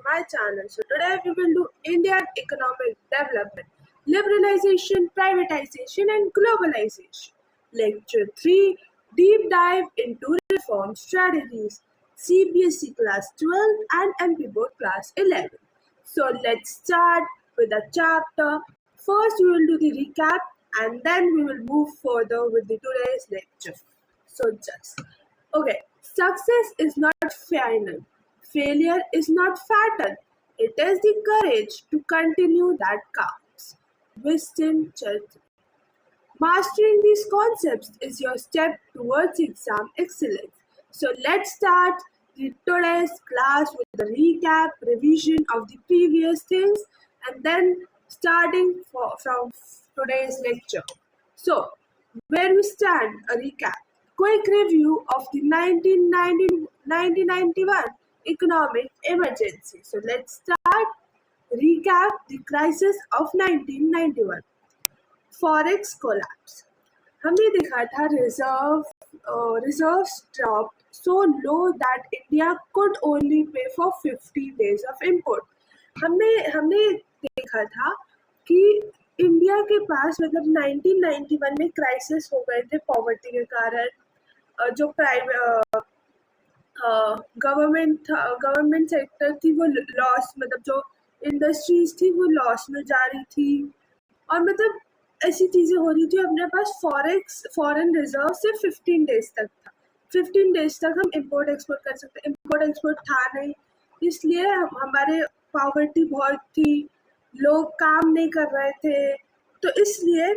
my channel. So today we will do Indian economic development, liberalization, privatization and globalization. Lecture 3, deep dive into reform strategies, CBSE class 12 and MP board class 11. So let's start with the chapter. First we will do the recap and then we will move further with the today's lecture. So just okay, success is not final. Failure is not fatal. It is the courage to continue that counts. Winston Churchill. Mastering these concepts is your step towards exam excellence. So let's start today's class with the recap, revision of the previous things, and then starting from today's lecture. So, where we stand, a recap. Quick review of the 1991 economic emergency. So let's start. Recap the crisis of 1991. Forex collapse हमने देखा था reserves dropped so low that India could only pay for 50 days of import. हमने देखा था कि India के पास मतलब 1991 में क्राइसिस हो गए थे पॉवर्टी के कारण, जो प्राइवेट गवर्नमेंट सेक्टर थी वो लॉस, मतलब जो इंडस्ट्रीज थी वो लॉस में जा रही थी और मतलब ऐसी चीज़ें हो रही थी. अपने पास फॉरेन रिजर्व सिर्फ 15 डेज तक था. 15 डेज तक हम इंपोर्ट एक्सपोर्ट कर सकते. इंपोर्ट एक्सपोर्ट था नहीं, इसलिए हमारे पॉवर्टी बहुत थी, लोग काम नहीं कर रहे थे, तो इसलिए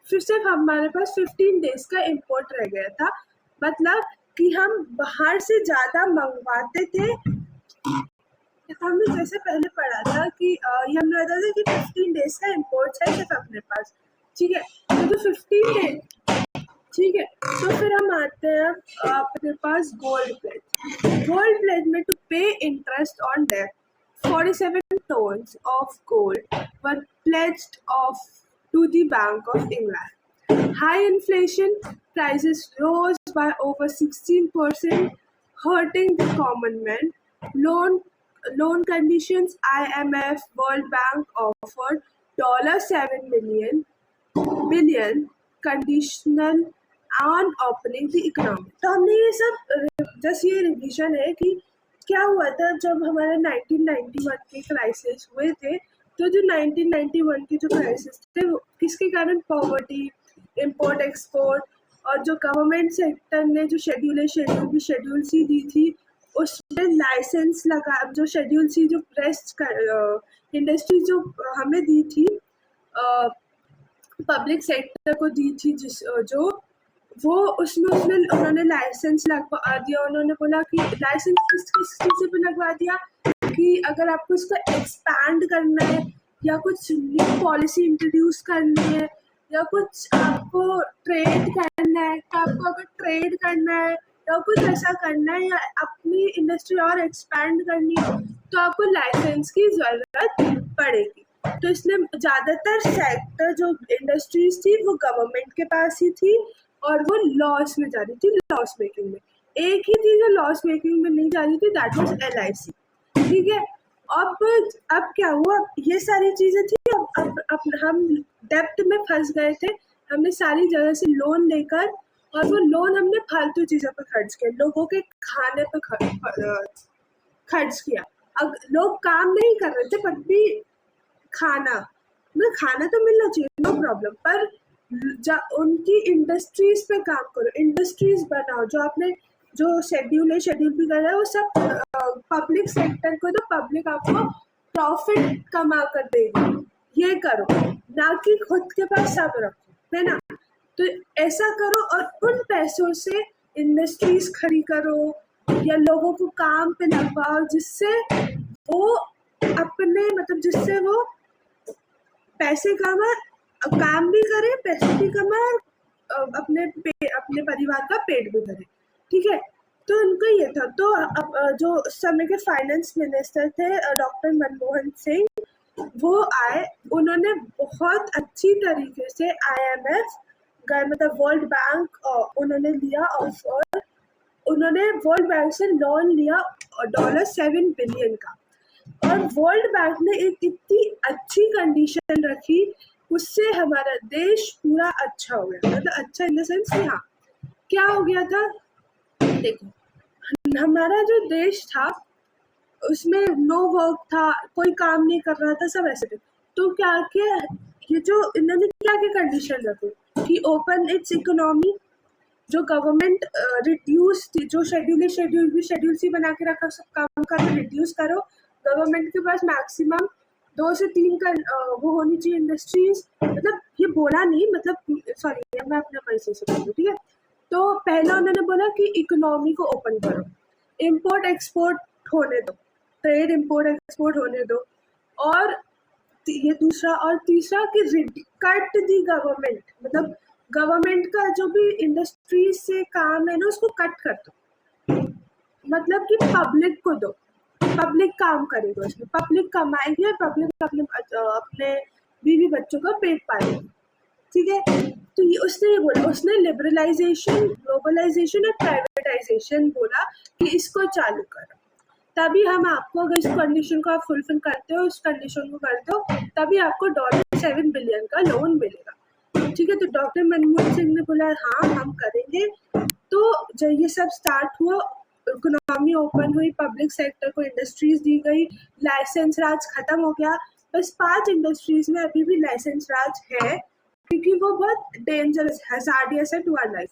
फिर सिर्फ हमारे पास 15 डेज का इंपोर्ट रह गया था. मतलब कि हम बाहर से ज़्यादा मंगवाते थे. हमने जैसे पहले पढ़ा था कि ये हमने बताया था कि 15 डेज का इंपोर्ट है सिर्फ अपने पास. ठीक है, तो 15 डेज. ठीक है, तो फिर हम आते हैं अपने पास गोल्ड प्लेज में to pay interest on debt 47 tons of gold were pledged off to the Bank of England. High inflation, prices rose by over 16%, hurting the common man. Loan conditions, IMF, World Bank offered $7 billion conditional on opening the economy. तो हमने ये सब just ये revision है कि क्या हुआ था जब हमारे 1991 के क्राइसिस हुए थे. तो जो 1991 के जो क्राइसिस थे वो किसके कारण? पॉवर्टी, इंपोर्ट एक्सपोर्ट, और जो गवर्नमेंट सेक्टर ने जो शेड्यूल सी दी थी उसमें लाइसेंस लगा. जो शेड्यूल सी जो रेस्ट इंडस्ट्री जो हमें दी थी, पब्लिक सेक्टर को दी थी, जो वो उसमें उन्होंने लाइसेंस लगवा दिया. उन्होंने बोला कि लाइसेंस किस चीज़ पे लगवा दिया कि अगर आपको इसको एक्सपैंड करना है या कुछ न्यू पॉलिसी इंट्रोड्यूस करनी है या कुछ आपको ट्रेड करना है, तो आपको अगर ट्रेड करना है या कुछ ऐसा करना है या अपनी इंडस्ट्री और एक्सपैंड करनी है तो आपको लाइसेंस की ज़रूरत पड़ेगी. तो इसलिए ज़्यादातर सेक्टर जो इंडस्ट्रीज थी वो गवर्नमेंट के पास ही थी और वो लॉस में जा रही थी, लॉस मेकिंग में. एक ही थी जो लॉस मेकिंग में नहीं जा रही थी, दैट वाज LIC. ठीक है, अब क्या हुआ, ये सारी चीज़ें थी. अब हम डेप्ट में फंस गए थे. हमने सारी जगह से लोन लेकर और वो लोन हमने फालतू चीज़ों पर खर्च किया, लोगों के खाने पर खर्च किया. अब लोग काम नहीं कर रहे थे पर भी खाना तो मिलना चाहिए, नो प्रॉब्लम, पर उनकी इंडस्ट्रीज पे काम करो, इंडस्ट्रीज बनाओ. जो आपने जो शेड्यूल भी कर रहा है वो सब पब्लिक सेक्टर को, तो पब्लिक आपको प्रॉफिट कमा कर देगी. ये करो, ना कि खुद के पास सब रखो, है ना. तो ऐसा करो और उन पैसों से इंडस्ट्रीज खड़ी करो या लोगों को काम पे लगवाओ, जिससे वो अपने जिससे वो पैसे काम भी करे, पैसे भी कमाए, अपने परिवार का पेट भी भरे. ठीक है, तो उनको ये था. तो जो उस समय के फाइनेंस मिनिस्टर थे डॉक्टर मनमोहन सिंह, वो आए. उन्होंने बहुत अच्छी तरीके से IMF वर्ल्ड बैंक उन्होंने लिया ऑफर. उन्होंने वर्ल्ड बैंक से लोन लिया $7 बिलियन का. और वर्ल्ड बैंक ने एक इतनी अच्छी कंडीशन रखी, उससे हमारा देश पूरा अच्छा हो गया। मतलब अच्छा इन द सेंस कि हाँ, क्या हो गया था, देखो हमारा जो देश था उसमें नो वर्क था, कोई काम नहीं कर रहा था, सब ऐसे थे। तो क्या किया, ये जो इन्होंने क्या क्या कंडीशन रखी कि ओपन इट्स इकोनॉमी, जो गवर्नमेंट रिड्यूस थी, जो शेड्यूल सी बना के रखा, सब काम का रिड्यूस करो। गवर्नमेंट के पास मैक्सिमम 2 से 3 का वो होनी चाहिए इंडस्ट्रीज। मतलब ये बोला नहीं, मतलब सॉरी मैं अपना पैसे से बोलूँ, ठीक है। तो पहला उन्होंने बोला कि इकोनॉमी को ओपन करो, इम्पोर्ट एक्सपोर्ट होने दो, ट्रेड इम्पोर्ट एक्सपोर्ट होने दो। और ये दूसरा, और तीसरा कि कट दी गवर्नमेंट, मतलब गवर्नमेंट का जो भी इंडस्ट्रीज से काम है ना उसको कट कर दो, मतलब कि पब्लिक को दो, पब्लिक काम करेगा उसमें, पब्लिक कमाएगी और पब्लिक अपने बीवी बच्चों का पेट पालेगी, ठीक है। तो उसने ये बोला, उसने लिबरलाइजेशन, ग्लोबलाइजेशन और प्राइवेटाइजेशन बोला कि इसको चालू करो, तभी हम आपको, अगर इस कंडीशन को आप फुलफिल करते हो, इस कंडीशन को करते हो, तभी आपको $7 बिलियन का लोन मिलेगा, ठीक है। तो डॉक्टर मनमोहन सिंह ने बोला हाँ हम करेंगे। तो जब ये सब स्टार्ट हुआ, इकोनॉमी ओपन हुई, पब्लिक सेक्टर को इंडस्ट्रीज दी गई, लाइसेंस राज खत्म हो गया। बस 5 इंडस्ट्रीज में अभी भी लाइसेंस राज है, क्योंकि वो बहुत डेंजरस हैजार्डियस है टू आवर लाइफ,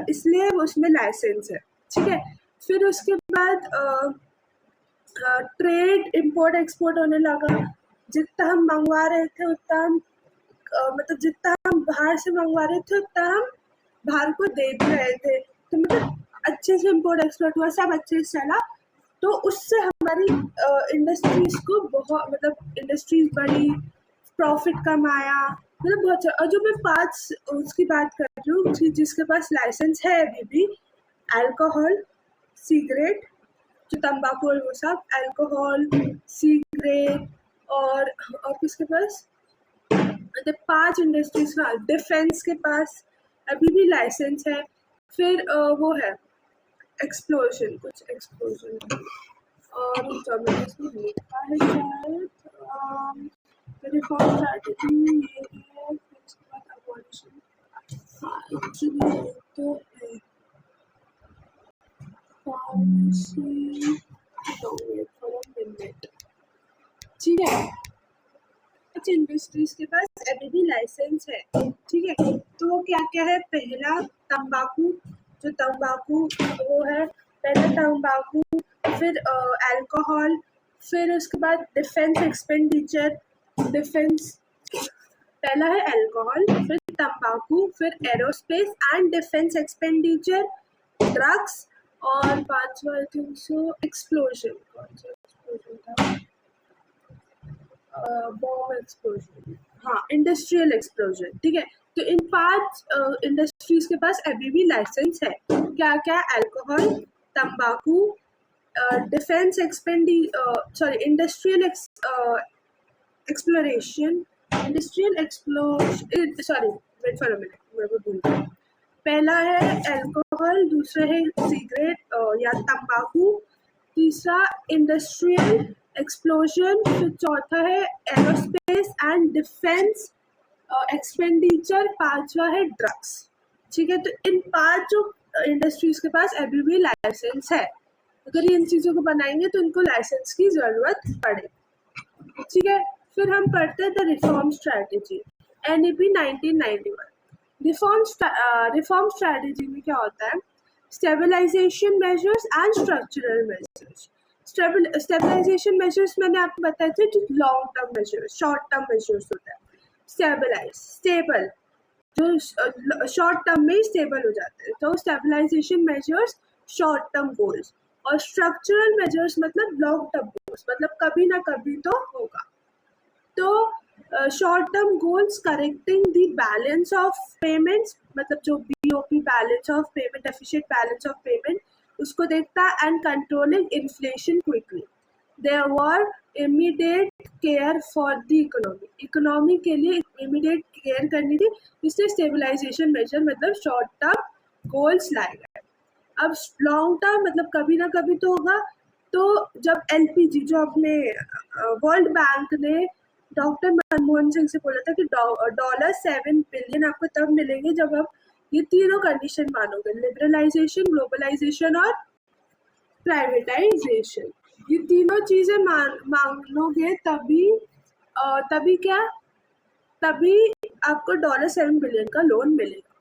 इसलिए उसमें लाइसेंस है, ठीक है। फिर उसके बाद ट्रेड इम्पोर्ट एक्सपोर्ट होने लगा। जितना हम मंगवा रहे थे उतना हम मतलब जितना हम बाहर से मंगवा रहे थे उतना हम बाहर को दे भी रहे थे। तो मतलब अच्छे से इम्पोर्ट एक्सपोर्ट हुआ, सब अच्छे से चला। तो उससे हमारी इंडस्ट्रीज को बहुत, मतलब इंडस्ट्रीज बढ़ी, प्रॉफिट कमाया, मतलब बहुत। और जो मैं 5 उसकी बात कर रही हूँ, जिसके पास लाइसेंस है अभी भी, अल्कोहल, सिगरेट, जो तंबाकू और वो सब, अल्कोहल, सिगरेट, और किसके पास, मतलब 5 इंडस्ट्रीज का। डिफेंस के पास अभी भी लाइसेंस है। फिर वो है एक्सप्लोजन, कुछ एक्सप्लोजन, और जब मैंने इसमें लिखा है शायद रिफॉर्म स्ट्रैटेजी, ये है। फिर उसके बाद अबॉलिशन, हाँ एक्चुअली तो है फार्मेसी, ठीक है। कुछ इंडस्ट्रीज के पास अभी भी लाइसेंस है, ठीक है। तो वो क्या क्या है, पहला तंबाकू, जो तंबाकू वो है, पहला तंबाकू, फिर अल्कोहल, फिर उसके बाद डिफेंस एक्सपेंडिचर, डिफेंस, पहला है अल्कोहल, फिर तंबाकू, फिर aerospace and defence expenditure, drugs, और 5वां आई थिंक सो एक्सप्लोजन, कौन सा एक्सप्लोजन था, बॉम्ब एक्सप्लोजन, हाँ इंडस्ट्रियल एक्सप्लोजन, ठीक है। तो इन 5 इंडस्ट्रीज के पास अभी भी लाइसेंस है। क्या क्या, अल्कोहल, तंबाकू, defence sorry industrial exploration, industrial explosion, sorry wait for a minute, मैं वो भूल गई। पहला है अल्कोहल, दूसरा है सिगरेट या तंबाकू, तीसरा इंडस्ट्रियल एक्सप्लोजन, फिर चौथा है एरोस्पेस एंड डिफेंस एक्सपेंडिचर, 5वां है ड्रग्स, ठीक है। तो इन 5 जो इंडस्ट्रीज के पास अभी भी लाइसेंस है, अगर ये इन चीज़ों को बनाएंगे तो इनको लाइसेंस की ज़रूरत पड़ेगी, ठीक है। फिर हम पढ़ते हैं the reform strategy, NEP 1991। Reform strategy में क्या होता है, stabilisation measures and structural measures. Stabilisation measures मैंने आपको बताया थे, जो long term measures, short term measures होता है। स्टेबलाइज, स्टेबल, जो शॉर्ट टर्म में स्टेबल हो जाते हैं, तो stabilisation measures, short term goals. और स्ट्रक्चरल मेजर्स मतलब लॉन्ग टर्म गोल्स, मतलब कभी ना कभी तो होगा। तो short term goals, correcting the balance of payments, मतलब जो BOP, balance of payment, efficient balance of payment, उसको देखता है। And controlling inflation quickly, there were immediate care for the economy के लिए इमीडिएट केयर करनी थी, इसलिए स्टेबलाइजेशन मेजर मतलब शॉर्ट टर्म गोल्स लाए गए। अब लॉन्ग टर्म मतलब कभी ना कभी तो होगा, तो जब एलपीजी जो अपने वर्ल्ड बैंक ने डॉक्टर मनमोहन सिंह से बोला था कि $7 बिलियन आपको तब मिलेंगे जब आप ये तीनों कंडीशन मानोगे, लिबरलाइजेशन, ग्लोबलाइजेशन और प्राइवेटाइजेशन। ये तीनों चीजें मानोगे तभी क्या, तभी आपको $7 बिलियन का लोन मिलेगा।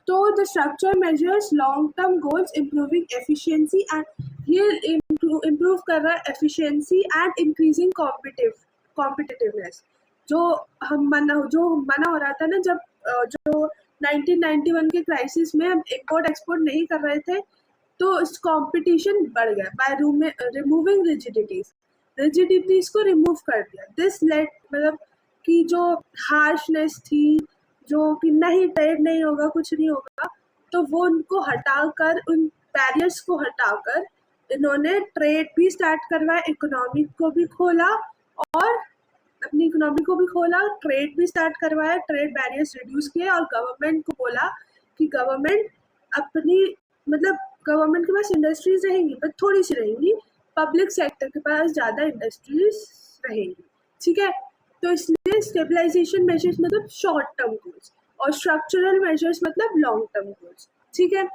तो the structure measures long term goals, improving efficiency and, ये इम्प्रूव कर रहा है एफिशिएंसी एंड इंक्रीजिंग कॉम्पिटिटिवनेस। जो मना हो रहा था ना, जब जो 1991 के क्राइसिस में हम इम्पोर्ट एक्सपोर्ट नहीं कर रहे थे, तो कंपटीशन बढ़ गया बाय रिमूविंग रिजिडिटीज को रिमूव कर दिया। दिस लेट, मतलब कि जो हार्शनेस थी, जो कि नहीं ट्रेड नहीं होगा, कुछ नहीं होगा, तो वो उनको हटाकर, उन बैरियर्स को हटाकर इन्होंने ट्रेड भी स्टार्ट करवाया, इकोनॉमी को भी खोला, और अपनी इकोनॉमी को भी खोला, ट्रेड भी स्टार्ट करवाया, ट्रेड बैरियर्स रिड्यूस किए, और गवर्नमेंट को बोला कि गवर्नमेंट अपनी, मतलब गवर्नमेंट के पास इंडस्ट्रीज रहेंगी पर थोड़ी सी रहेंगी, पब्लिक सेक्टर के पास ज़्यादा इंडस्ट्रीज रहेंगी, ठीक है। तो इसलिए स्टेबलाइजेशन मेजर्स मतलब शॉर्ट टर्म गोल्स, और स्ट्रक्चरल मेजर्स मतलब लॉन्ग टर्म गोल्स, ठीक है।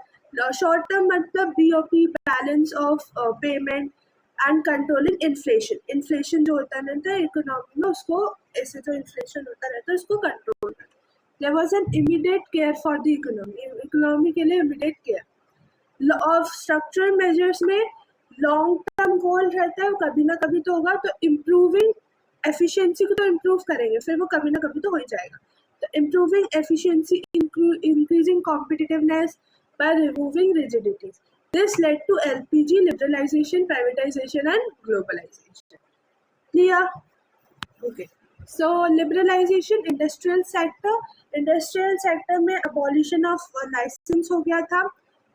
शॉर्ट टर्म मतलब BOP, balance of payment and controlling inflation. Inflation जो होता रहता है इकोनॉमी में, उसको, ऐसे जो इन्फ्लेशन होता रहता है उसको कंट्रोल करना। There was an immediate care for the economy के लिए immediate care of structural measures में लॉन्ग टर्म गोल रहता है, कभी ना कभी तो होगा, तो इम्प्रूविंग एफिशिएंसी को तो इम्प्रूव करेंगे, फिर वो कभी ना कभी तो हो ही जाएगा। तो improving efficiency, increasing competitiveness by removing rigidities, this led to LPG, liberalisation, privatisation and globalisation. Clear? Okay. So liberalisation, industrial sector में अबॉलिशन ऑफ लाइसेंस हो गया था,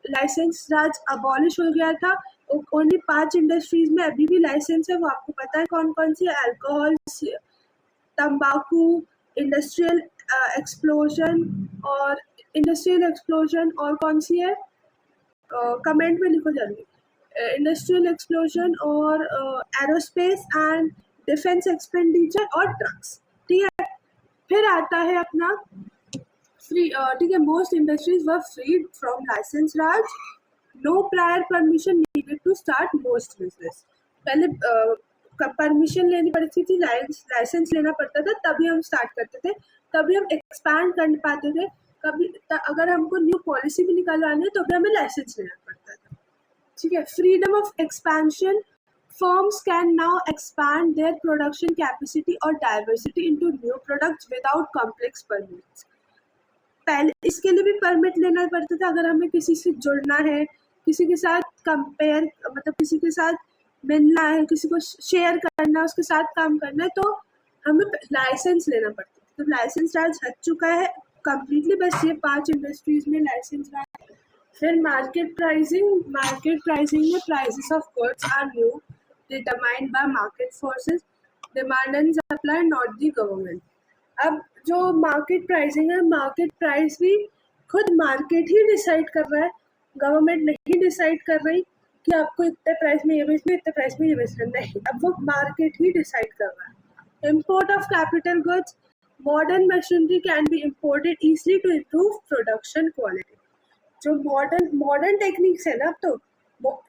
लाइसेंस राज अबॉलिश हो गया था। ओनली 5 इंडस्ट्रीज में अभी भी लाइसेंस है, वो आपको पता है कौन कौन सी है? अल्कोहल, तंबाकू, इंडस्ट्रियल एक्सप्लोजन और कौन सी है? कमेंट में लिखो जल्दी। इंडस्ट्रियल एक्सप्लोजन और एरोस्पेस एंड डिफेंस एक्सपेंडिचर और ड्रग्स, ठीक है। फिर आता है अपना फ्री, ठीक है, most industries were freed from licence Raj, no prior permission needed to start most business. पहले परमिशन लेनी पड़ती थी, लाइसेंस लेना पड़ता था, तभी हम स्टार्ट करते थे, तभी हम एक्सपैंड कर पाते थे। कभी अगर हमको न्यू पॉलिसी भी निकालवानी है तो भी हमें लाइसेंस लेना पड़ता था, ठीक है। Freedom of expansion, firms can now expand their production capacity or diversity into new products without complex permits. पहले इसके लिए भी परमिट लेना पड़ता था, अगर हमें किसी से जुड़ना है, किसी के साथ कंपेयर, मतलब किसी के साथ मिलना है, किसी को शेयर करना है, उसके साथ काम करना है, तो हमें लाइसेंस लेना पड़ता है। तो लाइसेंस राज हट चुका है कम्प्लीटली, बस ये 5 इंडस्ट्रीज में लाइसेंस राज। फिर मार्केट प्राइसिंग में prices of goods are new determined by market forces, demand and supply, not the government. अब जो मार्केट प्राइसिंग है, मार्केट प्राइस भी खुद मार्केट ही डिसाइड कर रहा है, गवर्नमेंट नहीं डिसाइड कर रही कि आपको इतने प्राइस में ये बेचना, इतने प्राइस में ये बेचना, नहीं, अब वो मार्केट ही डिसाइड कर रहा है। Import of capital goods, modern machinery can be imported easily to improve production quality. जो मॉडर्न टेक्निक्स है ना, अब तो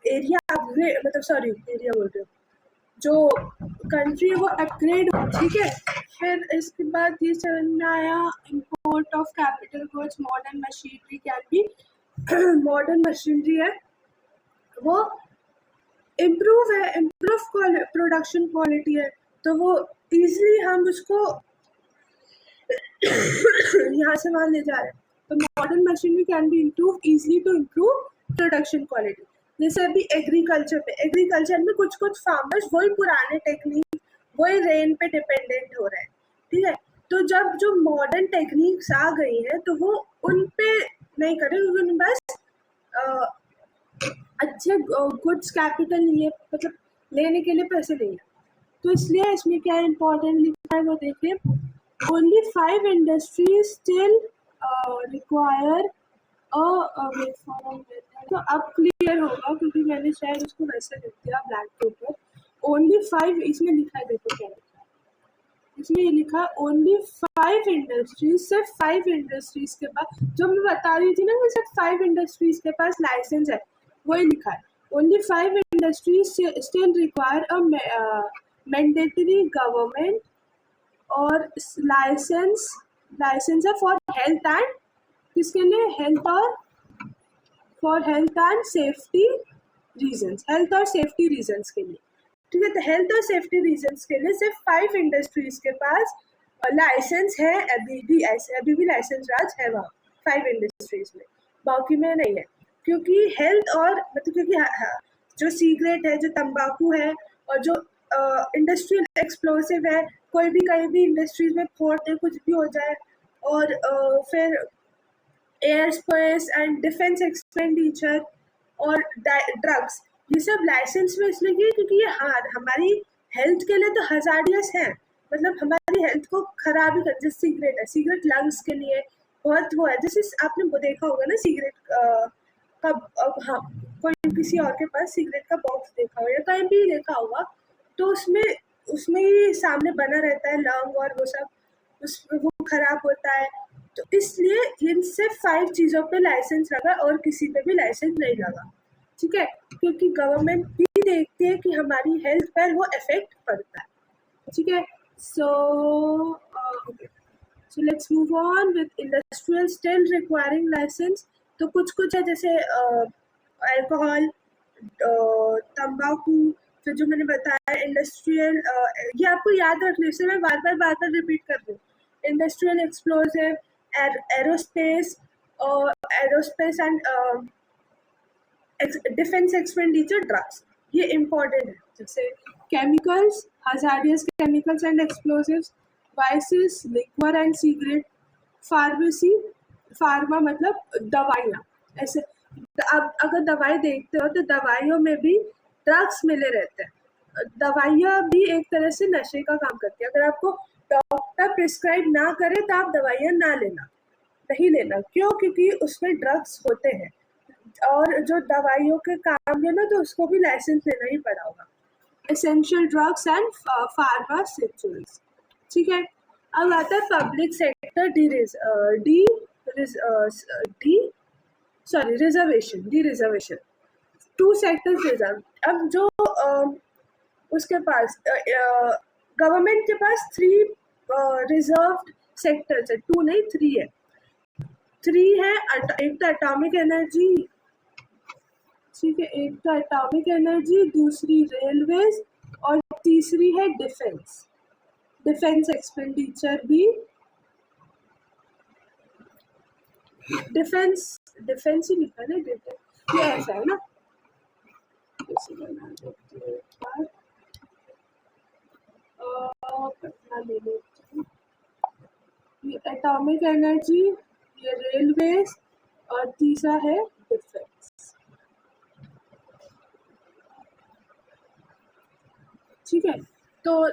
एरिया अपग्रेड, मतलब सॉरी एरिया बोल रहे हो, जो कंट्री है वो अपग्रेड हो, ठीक है। फिर इसके बाद ये समझ में आया, import of capital goods, modern machinery can B, modern machinery है वो इम्प्रूव प्रोडक्शन क्वालिटी है, तो वो इजीली हम उसको यहाँ से वहाँ ले जा रहे हैं। तो modern machinery can be improve easily to improve production quality. जैसे अभी एग्रीकल्चर में कुछ फार्मर्स वही पुराने टेक्निक, वही रेन पे डिपेंडेंट हो रहे हैं, ठीक है। तो जब जो मॉडर्न टेक्निक्स आ गई है तो वो उन पे नहीं करे, क्योंकि बस अच्छे गुड्स कैपिटल लिए, मतलब लेने के लिए पैसे नहीं है, तो इसलिए इसमें क्या इम्पोर्टेंट लिखा है वो देखिए। Only 5 industries still require a wait for a minute. तो अब क्लियर होगा क्योंकि मैंने शायद उसको वैसे लिख दिया ब्लैक के ऊपर। ओनली 5, इसमें लिखा है, देखो क्या लिखा है, इसमें ये लिखा ओनली 5 इंडस्ट्रीज, सिर्फ 5 इंडस्ट्रीज के पास, जो मैं बता रही थी ना कि सिर्फ 5 इंडस्ट्रीज के पास लाइसेंस है, वही लिखा है। Only 5 industries still require a mandatory government और लाइसेंस है फॉर हेल्थ एंड, किसके लिए, हेल्थ और for health and safety reasons, health और सेफ्टी रीजंस के लिए, ठीक है। तो हेल्थ और सेफ्टी रीजंस के लिए सिर्फ 5 इंडस्ट्रीज के पास लाइसेंस है, अभी भी लाइसेंस राज है वहाँ 5 इंडस्ट्रीज में, बाकी में नहीं है। क्योंकि हेल्थ और मतलब क्योंकि जो सिगरेट है, जो तंबाकू है और जो इंडस्ट्रियल एक्सप्लोसिव है, कोई भी कहीं भी इंडस्ट्रीज में फोड़ दे, कुछ भी हो जाए, और फिर air space and defence expenditure और ड्रग्स, ये सब लाइसेंस में इसलिए किए क्योंकि ये हमारी हेल्थ के लिए तो हजार्डियस है, मतलब हमारी हेल्थ को खराब ही कर, जैसे सिगरेट है, सिगरेट लंग्स के लिए बहुत वो है, जैसे आपने देखा होगा ना सिगरेट का, हाँ कोई किसी और के पास सिगरेट का बॉक्स देखा हो या कहीं भी देखा होगा, तो उसमें ही सामने बना रहता है लंग और वो सब, वो खराब होता है। तो इसलिए इन सिर्फ 5 चीज़ों पे लाइसेंस लगा और किसी पे भी लाइसेंस नहीं लगा, ठीक है, क्योंकि गवर्नमेंट भी देखती है कि हमारी हेल्थ पर वो इफेक्ट पड़ता है, ठीक है। So let's move on with industrial still requiring licence. तो कुछ है जैसे अल्कोहल, तंबाकू, फिर जो मैंने बताया इंडस्ट्रियल, ये आपको याद रखने से मैं बार बार रिपीट कर रही हूँ, industrial explosive, aerospace and defence expenditure, drugs, ये इम्पोर्टेंट है। जैसे chemicals, hazardous chemicals and explosives, vices, liquor and cigarette, pharmacy, pharma मतलब दवाइयाँ, ऐसे अब अगर दवाई देखते हो तो दवाइयों में भी ड्रग्स मिले रहते हैं। दवाइयाँ भी एक तरह से नशे का काम करती है, अगर आपको डॉक्टर प्रिस्क्राइब ना करे तो आप दवाइयाँ नहीं लेना, क्यों, क्योंकि उसमें ड्रग्स होते हैं, और जो दवाइयों के काम है ना, तो उसको भी लाइसेंस लेना ही पड़ा होगा। एसेंशियल ड्रग्स एंड फार्मास्यूटिकल्स, ठीक है। अब आता है public sector reservation, 2 sectors reserve. अब जो उसके पास गवर्नमेंट के पास 3 रिजर्व्ड सेक्टर्स है, 2 नहीं 3 है, 3 है। एक तो एटॉमिक एनर्जी, ठीक है, एक तो एटॉमिक एनर्जी, दूसरी रेलवेज और तीसरी है डिफेंस एक्सपेंडिचर भी, डिफेंस ही लिखा है ना, ये ऐसा है ना, ले लेती हूँ, ये एटॉमिक एनर्जी, ये रेलवेज और तीसरा है डिफेंस, ठीक है। तो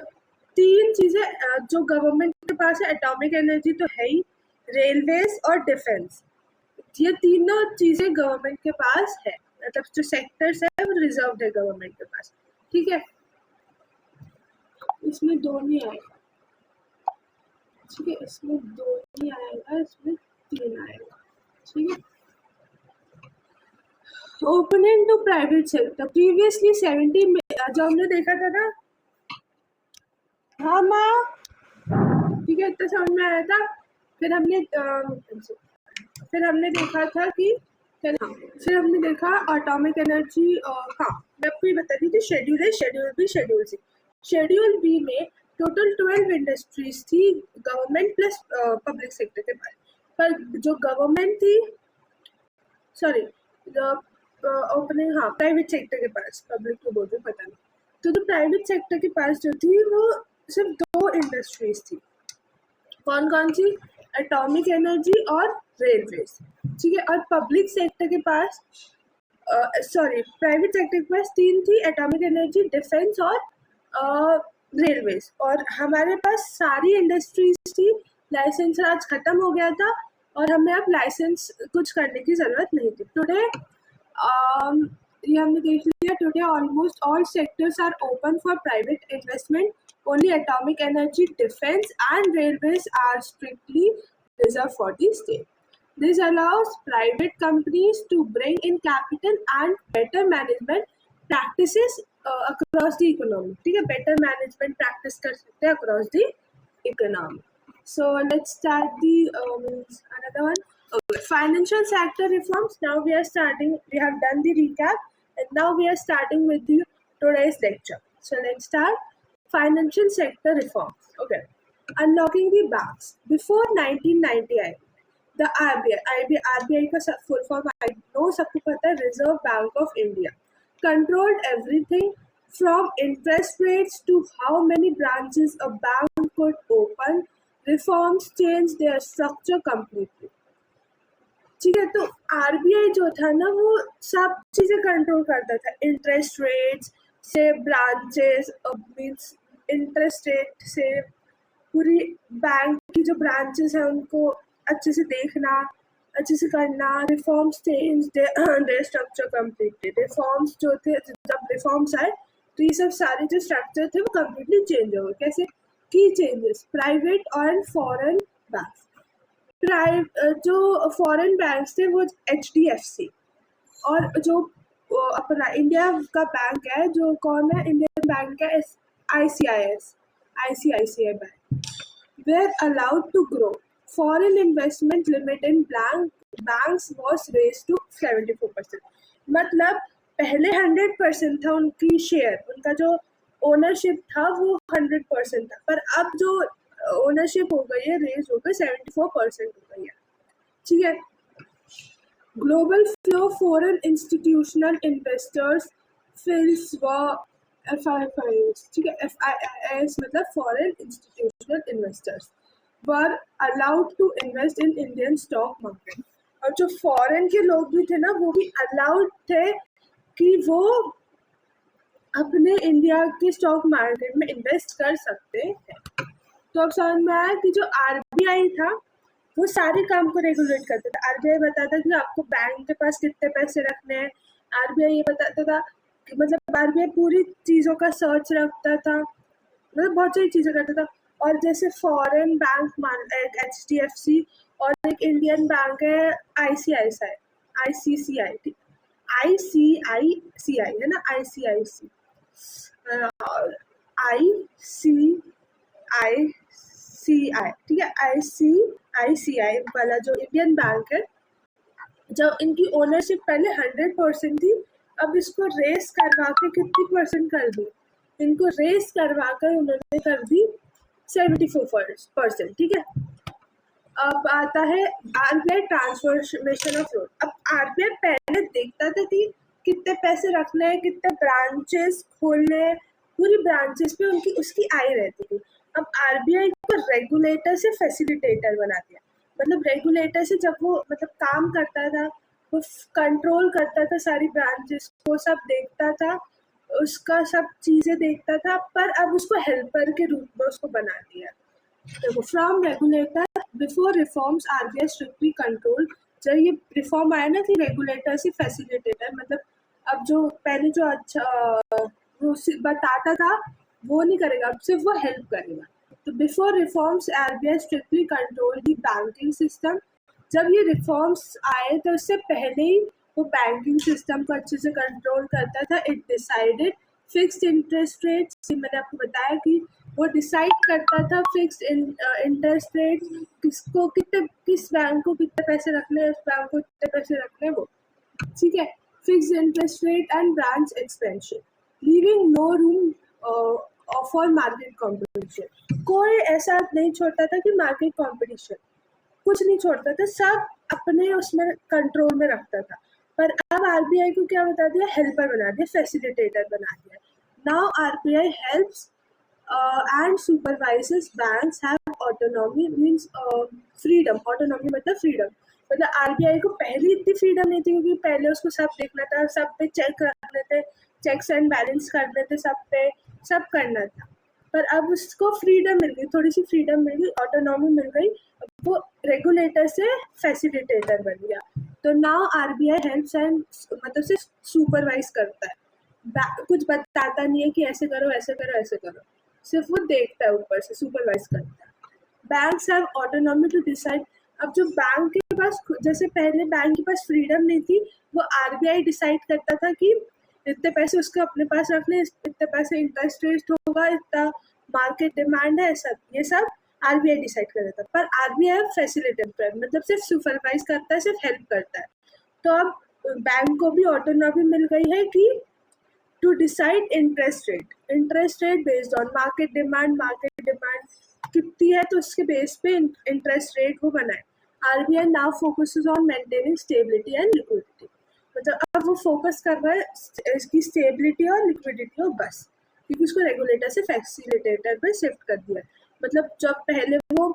3 चीजें जो गवर्नमेंट के पास है, एटॉमिक एनर्जी तो है ही, रेलवेज और डिफेंस, ये तीनों चीजें गवर्नमेंट के पास है, मतलब जो सेक्टर्स है वो रिजर्व है गवर्नमेंट के पास, ठीक है। इसमें 2 नहीं आएगा, ठीक है, इसमें 2 नहीं आएगा, इसमें 3 आएगा, ठीक है। Opening to private sector, previously 70 में जो हमने देखा था ना, हाँ माँ, ठीक है, इतना समझ में आया था। फिर हमने देखा था कि फिर हमने देखा एटॉमिक एनर्जी, हाँ मैं आपको ये बता दी थी, शेड्यूल बी में टोटल 12 इंडस्ट्रीज थी, गवर्नमेंट प्लस पब्लिक सेक्टर के पास, पर जो गवर्नमेंट थी, सॉरी ओपनिंग, हाँ प्राइवेट सेक्टर के पास, पब्लिक को बोलते पता नहीं, तो जो प्राइवेट सेक्टर के पास जो थी वो सिर्फ 2 इंडस्ट्रीज थी, कौन सी, एटॉमिक एनर्जी और रेलवेज, ठीक है। और पब्लिक सेक्टर के पास प्राइवेट सेक्टर के पास 3 थी, एटॉमिक एनर्जी, डिफेंस और रेलवेज, और हमारे पास सारी इंडस्ट्रीज थी, लाइसेंस आज खत्म हो गया था और हमें अब लाइसेंस कुछ करने की ज़रूरत नहीं थी। टुडे ये हमने देख लिया. Today almost all sectors are open for private investment. Only atomic energy, defense, and railways are strictly reserved for the state. This allows private companies to bring in capital and better management practices across the economy. ठीक है, better management practice कर सकते हैं across the economy. So let's start the another one. Okay. Financial sector reforms. Now we are starting. We have done the recap, and now we are starting with the today's lecture. So let's start. Financial sector reforms. Okay. Unlocking the banks. Before 1998, the RBI का full form I know सबको पता है, Reserve Bank of India, controlled everything from interest rates to how many branches a bank could open. Reforms changed their structure completely. ठीक है, तो RBI जो था ना वो सब चीजें कंट्रोल करता था. इंटरेस्ट रेट्स से ब्रांचेस, मीन्स इंटरेस्ट रेट से पूरी बैंक की जो ब्रांचेस है उनको अच्छे से देखना, अच्छे से करना. Reforms change their structure completely. Reforms जो थे, जब रिफॉर्म्स आए तो ये सब सारे जो स्ट्रक्चर थे वो कम्प्लीटली चेंज हो गए. कैसे? की चेंजेस. प्राइवेट और फॉरेन बैंक्स. जो फॉरेन बैंक्स थे वो HDFC, और जो अपना इंडिया का बैंक है, जो कौन है, इंडियन बैंक है, ICICI bank, were allowed to grow. Foreign investment limit in banks was raised to 74%. मतलब पहले 100% था उनकी शेयर, उनका जो ओनरशिप था वो 100% था, पर अब जो ओनरशिप हो गई है, रेज हो गई, 74% हो गई है. ठीक है. Global flow foreign institutional investors फिल्स व FIIs. ठीक है, FIIs मतलब foreign institutional investors were allowed to invest in Indian stock market. और जो फॉरेन के लोग भी थे ना, वो भी अलाउड थे कि वो अपने इंडिया के स्टॉक मार्केट में इन्वेस्ट कर सकते हैं. तो अब समझ में आया कि जो आरबीआई था वो सारे काम को रेगुलेट करता था. आरबीआई बताता था कि आपको बैंक के पास कितने पैसे रखने हैं. आरबीआई ये बताता था कि मतलब आरबीआई पूरी चीज़ों का सर्च रखता था, मतलब बहुत सारी चीज़ें करता था. और जैसे फॉरेन बैंक मान एक HDFC और एक इंडियन बैंक है ICICI, है ना, ICICI, ठीक है, ICICI वाला जो इंडियन बैंक है, जब इनकी ओनरशिप पहले 100% थी, अब इसको रेस करवा के कितनी परसेंट कर दी? इनको रेस करवा कर उन्होंने कर दी 74%. ठीक है. अब आता है आरबीआई ट्रांसफॉर्मेशन ऑफ रोड. अब आरबीआई पहले देखता था कि कितने पैसे रखने हैं, कितने ब्रांचेस खोलने हैं, पूरी ब्रांचेस पे उनकी उसकी आय रहती थी. अब आरबीआई को रेगुलेटर से फैसिलिटेटर बना दिया. मतलब रेगुलेटर से जब वो मतलब काम करता था, वो कंट्रोल करता था सारी ब्रांचेस को, सब देखता था, उसका सब चीज़ें देखता था, पर अब उसको हेल्पर के रूप में उसको बना दिया. देखो, from regulator before reforms RBI strictly control. जब ये रिफॉर्म आया ना कि रेगुलेटर से फैसिलिटेटर, मतलब अब जो पहले जो अच्छा वो बताता था वो नहीं करेगा, अब सिर्फ वो हेल्प करेगा. तो before reforms RBI strictly control दी बैंकिंग सिस्टम. जब ये रिफॉर्म्स आए तो उससे पहले ही वो बैंकिंग सिस्टम को अच्छे से कंट्रोल करता था. It decided fixed interest rate. मैंने आपको बताया कि वो डिसाइड करता था फिक्स्ड इंटरेस्ट रेट, किसको कितने, किस बैंक को कितने पैसे रखने हैं, उस बैंक को कितने पैसे रखने हैं वो. ठीक है. Fixed interest rate and branch expansion, leaving no room for market competition. कोई ऐसा नहीं छोड़ता था कि मार्केट कॉम्पिटिशन, कुछ नहीं छोड़ता था, सब अपने उसमें कंट्रोल में रखता था. पर अब आरबीआई को क्या बता दिया? हेल्पर बना दिया, फैसिलिटेटर बना दिया. Now RBI helps and supervises banks have autonomy, means freedom. autonomy मतलब freedom. मतलब आरबीआई को पहले इतनी फ्रीडम नहीं थी, क्योंकि पहले उसको सब देखना था, सब पे चेक रखने थे, चेक्स एंड बैलेंस करने थे, सब पे सब करना था. पर अब उसको फ्रीडम मिल गई, थोड़ी सी फ्रीडम मिल गई, ऑटोनॉमी मिल गई. वो रेगुलेटर से फैसिलिटेटर बन गया. तो नाउ आरबीआई हेल्प्स एंड मतलब सिर्फ सुपरवाइज करता है, कुछ बताता नहीं है कि ऐसे करो ऐसे करो ऐसे करो, सिर्फ वो देखता है ऊपर से, सुपरवाइज करता है। Banks have autonomy to decide. अब जो बैंक के पास जैसे पहले बैंक के पास फ्रीडम नहीं थी, वो आरबीआई डिसाइड करता था कि इतने पैसे उसको अपने पास रखने, इतने पैसे इंटरेस्ट रेट होगा, इतना मार्केट डिमांड है, सब ये सब आरबीआई डिसाइड कर देता है। पर आरबीआई फैसिलिटेटर, मतलब सिर्फ सुपरवाइज करता है, सिर्फ हेल्प करता है। तो अब बैंक को भी ऑटोनॉमी मिल गई है कि to decide interest rate based on market demand कितनी है तो उसके बेस पे इंटरेस्ट रेट वो बनाए। RBI now focuses on maintaining stability and liquidity, मतलब अब वो फोकस कर रहा है इसकी स्टेबिलिटी और लिक्विडिटी हो बस, क्योंकि उसको रेगुलेटर से फैसिलिटेटर पे शिफ्ट कर दिया। मतलब जब पहले वो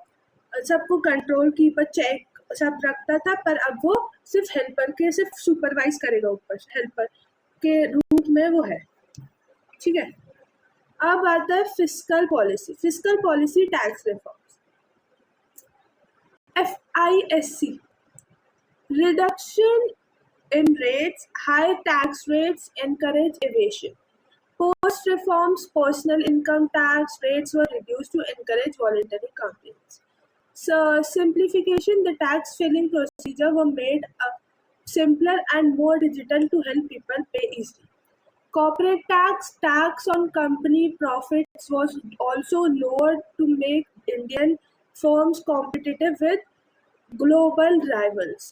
सबको कंट्रोल की पर चेक सब रखता था, पर अब वो सिर्फ हेल्पर के सिर्फ सुपरवाइज करेगा, ऊपर हेल्पर के रूप में वो है। ठीक है, अब आता है fiscal policy tax reforms. FISC, reduction in rates, high tax rates encourage evasion. Post reforms, personal income tax rates were reduced to encourage voluntary compliance. So simplification, the tax filing procedure were made simpler and more digital to help people pay easily. Corporate tax on company profits was also lowered to make Indian firms competitive with global rivals.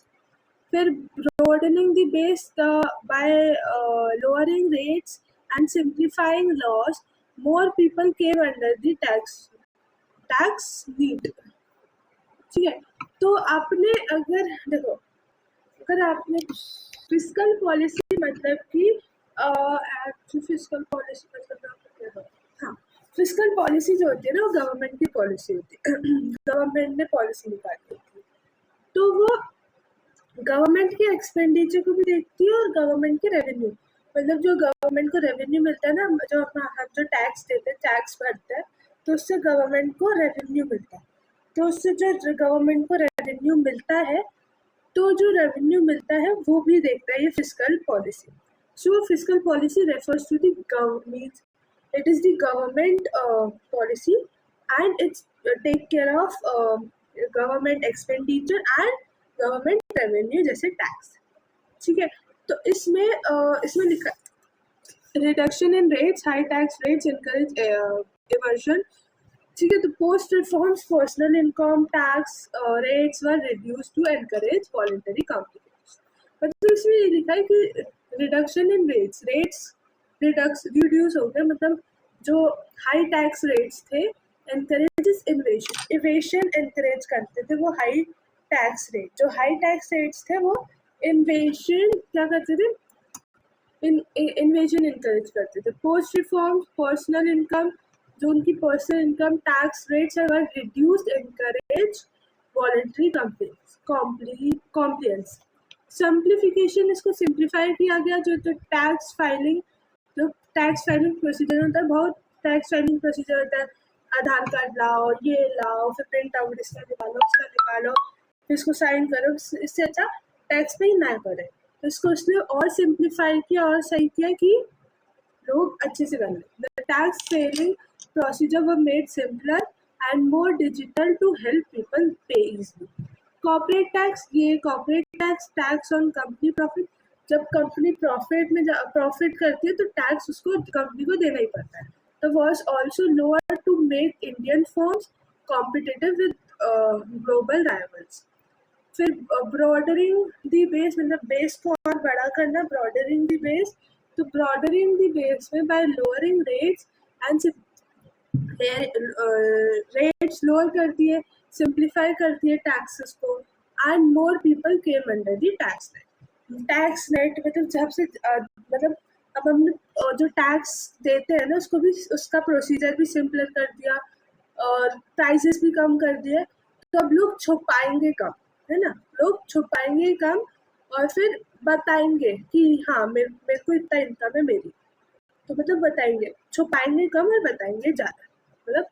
फिर broadening the base by lowering rates and simplifying laws, more people came under the tax need. ठीक है, तो आपने अगर देखो, अगर आपने fiscal policy मतलब कि फिस्कल पॉलिसी मतलब हाँ, फिस्कल पॉलिसी जो होती है ना, वो गवर्नमेंट की पॉलिसी होती है। गवर्नमेंट ने पॉलिसी निकाली होती है, तो वो गवर्नमेंट के एक्सपेंडिचर को भी देखती है और गवर्नमेंट के रेवेन्यू, मतलब जो गवर्नमेंट को रेवेन्यू मिलता है ना, जो हम जो टैक्स देते हैं, टैक्स भरते हैं, तो उससे गवर्नमेंट को रेवेन्यू मिलता है। तो उससे जो गवर्नमेंट को रेवेन्यू मिलता है, तो जो रेवेन्यू मिलता है वो भी देखता है ये fiscal policy. So fiscal policy refers to the government, it is the government policy and it's take care of government expenditure and government revenue जैसे टैक्स। ठीक है, तो इसमें लिखा reduction in rates, high tax rates encourage evasion. ठीक है, तो post reforms personal income tax rates were reduce to encourage voluntary complication. मतलब इसमें ये लिखा है कि रिडक्शन इन रेट्स रिड्यूस हो गया, मतलब जो हाई टैक्स रेट्स थे एनकरेजेस इवेशन एनकरेज करते थे वो हाई टैक्स रेट, जो हाई टैक्स रेट्स थे वो इन्वेशन क्या करते थे, इन्वेशन एनकरेज करते थे। पोस्ट रिफॉर्म्स पर्सनल इनकम, जो उनकी पर्सनल इनकम टैक्स रेट्स है वह reduced encourage voluntary compliance. Simplification, इसको सिंप्लीफाई किया गया, जो टैक्स फाइलिंग प्रोसीजर होता है, बहुत टैक्स फाइलिंग प्रोसीजर होता है, आधार कार्ड लाओ, ये लाओ, फिर प्रिंट आउट इसका निकालो, उसका निकालो, फिर इसको साइन करो, इससे अच्छा टैक्स पे ही ना करे। तो इसको उसने और सिंप्लीफाई किया और सही किया कि लोग अच्छे से कर लें। The tax filing procedure were made simpler and more digital to help people pay easily. Corporate tax, ये corporate tax on company profit, जब कंपनी प्रॉफिट करती है तो टैक्स उसको कंपनी को देना ही पड़ता है। तो was also lower to make Indian firms competitive with global rivals. फिर ब्रॉडरिंग दी बेस, मतलब बेस को और बड़ा करना, ब्रॉडरिंग दी बेस, तो ब्रॉडरिंग दी बेस में bye lowering rates and rates lower करती है, सिंप्लीफाई करती है टैक्सेस को, and more people came under the tax net. मतलब जब से मतलब अब हमने जो टैक्स देते हैं ना उसको भी, उसका प्रोसीजर भी सिंपलर कर दिया और प्राइसेस भी कम कर दिए, तो अब लोग छुपाएंगे कम, है ना, लोग छुपाएंगे कम और फिर बताएंगे कि हाँ मेरे को इतना इनकम है मेरी, तो मतलब बताएंगे, छुपाएंगे कम और बताएंगे ज़्यादा। मतलब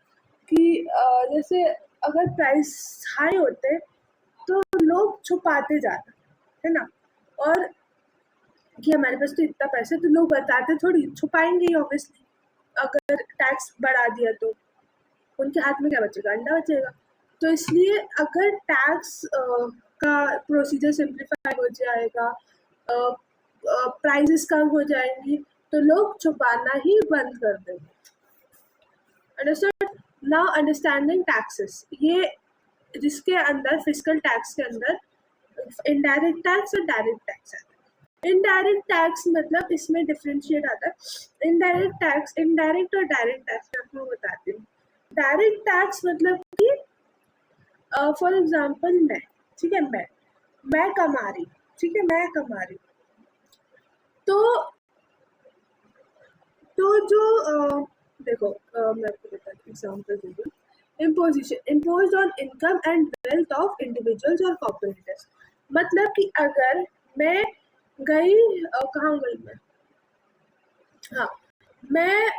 कि जैसे अगर प्राइस हाई होते तो लोग छुपाते ज़्यादा, है ना। और कि हमारे पास तो इतना पैसा, तो लोग बताते थोड़ी, छुपाएंगे ऑब्वियसली। अगर टैक्स बढ़ा दिया तो उनके हाथ में क्या बचेगा, अंडा बचेगा। तो इसलिए अगर टैक्स का प्रोसीजर सिंप्लीफाई हो जाएगा, प्राइजेस कम हो जाएंगी, तो लोग छुपाना ही बंद कर देंगे। अंडरस्टूड। नाउ अंडरस्टैंडिंग टैक्सेस, ये जिसके अंदर फिस्कल टैक्स के अंदर इनडायरेक्ट टैक्स और डायरेक्ट टैक्स आता है। इनडायरेक्ट टैक्स मतलब इसमें डिफरेंशिएट आता है इनडायरेक्ट टैक्स, इनडायरेक्ट और डायरेक्ट टैक्स। मैं आपको बताती हूँ। डायरेक्ट टैक्स मतलब कि फॉर एग्जाम्पल मैं, ठीक है, मैं कमा रही, ठीक है, मैं कमा रही, तो जो देखो, मैं आपको बताती हूँ, एग्जाम्पल दे दूँ। Imposition, impose on income and wealth of individuals और कॉर्पोरेट्स। मतलब कि अगर मैं गई, कहाँ गई मैं, हाँ, मैं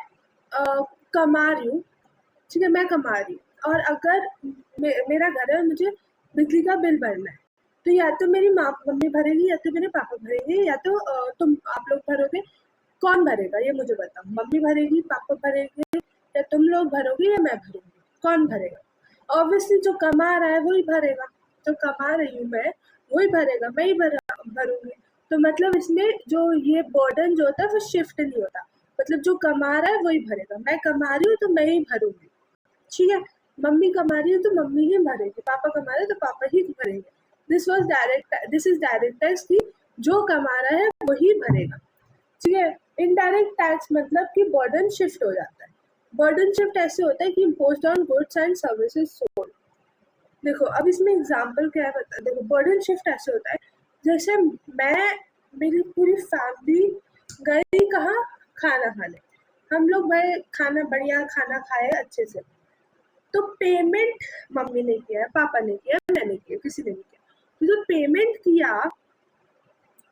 कमा रही हूँ, ठीक है, मैं कमा रही हूँ, और अगर मेरा घर है और मुझे बिजली का बिल भरना है, तो या तो मेरी मम्मी भरेगी, या तो मेरे पापा भरेंगे, या तो तुम आप लोग भरोगे। कौन भरेगा ये मुझे बताओ। मम्मी भरेगी, पापा भरेंगे, या तुम लोग भरोगे, या मैं भरूंगी? कौन भरेगा? ऑब्वियसली जो कमा रहा है वही भरेगा। जो कमा रही हूँ मैं, वही भरेगा, मैं ही भरूंगी। तो मतलब इसमें जो ये बर्डन जो होता है वो शिफ्ट नहीं होता। मतलब जो कमा रहा है वही भरेगा। मैं कमा रही हूँ तो मैं ही भरूंगी, ठीक है। मम्मी कमा रही है तो मम्मी ही भरेगी, पापा कमा रहे हैं तो पापा ही भरेंगे। दिस इज डायरेक्ट टैक्स की जो कमा रहा है वही भरेगा, ठीक है। इनडायरेक्ट टैक्स मतलब कि बर्डन शिफ्ट हो जाता है। बर्डन शिफ्ट ऐसे होता है कि imposed on goods and services sold. देखो अब इसमें एग्जांपल क्या है बता। देखो बर्डन शिफ्ट ऐसे होता है, जैसे मैं, मेरी पूरी फैमिली गई कहाँ, खाना खाने। हम लोग भाई खाना, बढ़िया खाना खाए अच्छे से। तो पेमेंट मम्मी ने किया, पापा ने किया, मैंने किया, किसी ने नहीं किया। तो जो पेमेंट किया,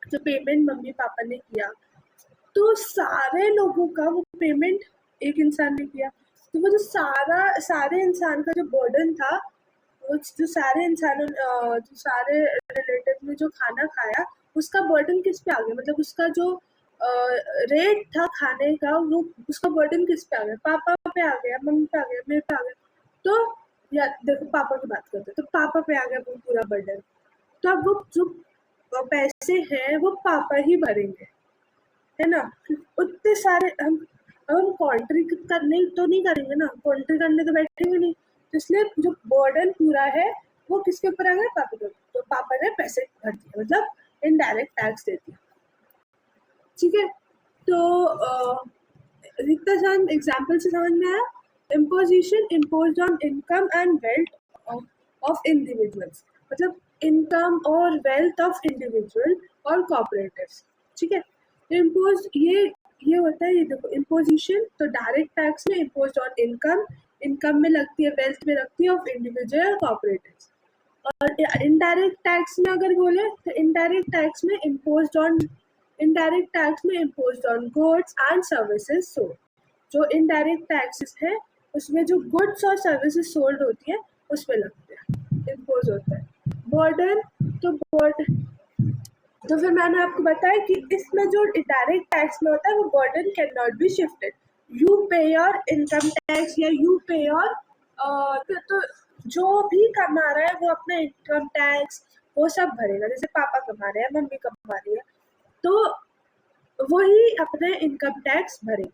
जो पेमेंट मम्मी पापा ने किया, तो सारे लोगों का वो पेमेंट एक इंसान ने किया। तो वो जो सारे इंसान का जो बर्डन था, वो जो सारे इंसानों, जो सारे रिलेटिव ने जो खाना खाया, उसका बर्डन किस पे आ गया? मतलब उसका जो रेट था खाने का, वो उसका बर्डन किस पे आ गया? पापा पे आ गया, मम्मी पे आ गया, मेरे पे आ गया। तो या देखो पापा की बात करते हैं, तो पापा पे आ गया वो पूरा बर्डन। तो अब वो जो पैसे हैं वो पापा ही भरेंगे, है ना। उतने सारे हम कॉन्ट्री करने तो नहीं करेंगे ना, कॉन्ट्री करने तो बैठेंगे नहीं। तो इसलिए जो बर्डन पूरा है वो किसके ऊपर आ गया? पापा के ऊपर। तो पापा ने पैसे भर दिए, मतलब इनडायरेक्ट टैक्स दे दिया, ठीक है। तो इतना एग्जाम्पल से समझ में आया। Imposition, impose on income and wealth of individuals, मतलब इनकम और वेल्थ ऑफ इंडिविजुअल और कॉर्पोरेटिव्स, ठीक है। इम्पोज ये होता है, ये देखो इम्पोजिशन, तो डायरेक्ट टैक्स में इम्पोज ऑन इनकम, इनकम में लगती है, वेल्थ में लगती है ऑफ इंडिविजुअल और कॉर्पोरेटिव्स। और इनडायरेक्ट टैक्स में अगर बोले तो इनडायरेक्ट टैक्स में imposed on goods and services sold. जो इनडायरेक्ट टैक्सेस है उसमें जो गुड्स और सर्विसेज सोल्ड होती है उस पे लगते हैं, इम्पोज होता है। बर्डन, तो फिर मैंने आपको बताया कि इसमें जो डायरेक्ट टैक्स में होता है वो burden can not be shifted. You पे योर इनकम टैक्स या यू पे योर, तो जो भी कमा रहा है वो अपना इनकम टैक्स वो सब भरेगा। जैसे पापा कमा रहे हैं, मम्मी कमा रही है, तो वही अपने इनकम टैक्स भरेंगे,